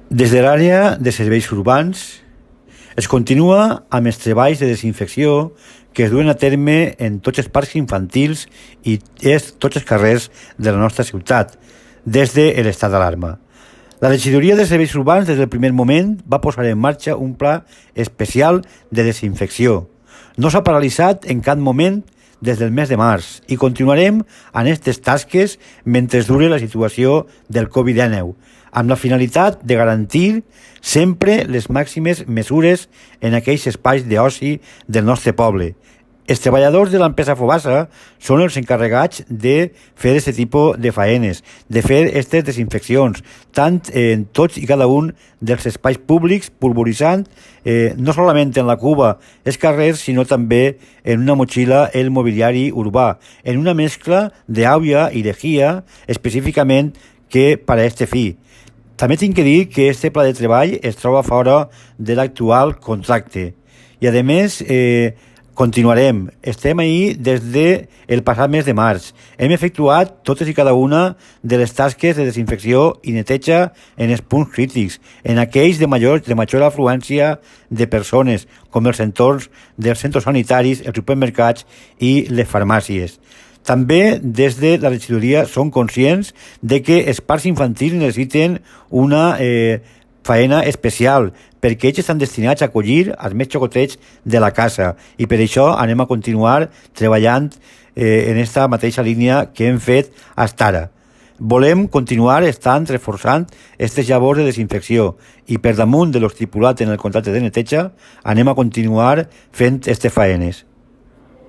Des de l'àrea de serveis urbans es continua amb els treballs de desinfecció que es duen a terme en tots els parcs infantils i tots els carrers de la nostra ciutat, des de l'estat d'alarma. La regidoria de serveis urbans des del primer moment va posar en marxa un pla especial de desinfecció. No s'ha paralitzat en cap moment des del mes de març i continuarem amb aquestes tasques mentre dure la situació del Covid-19, amb la finalitat de garantir sempre les màximes mesures en aquells espais d'oci del nostre poble. Els treballadors de l'empresa Fobasa són els encarregats de fer aquest tipus de faenes, de fer aquestes desinfeccions, tant en tots i cada un dels espais públics, polvoritzant no solament en la cuba els carrers, sinó també en una motxilla el mobiliari urbà, en una mescla d'aigua i lejía específicament que per a este fi. També tinc que dir que este pla de treball es troba fora de l'actual contracte i, a més, continuarem. Estem ahí des del passat mes de març. Hem efectuat totes i cada una de les tasques de desinfecció i neteja en els punts crítics, en aquells de major afluència de persones, com els entorns dels centres sanitaris, els supermercats i les farmàcies. També des de la regidoria són conscients de que els parcs infantils necessiten una faena especial, perquè ells estan destinats a acollir els més xocotets de la casa i per això anem a continuar treballant en aquesta mateixa línia que hem fet fins ara. Volem continuar estant reforçant aquestes llavors de desinfecció i per damunt de l'estipulat en el contracte de neteja anem a continuar fent aquestes faenes.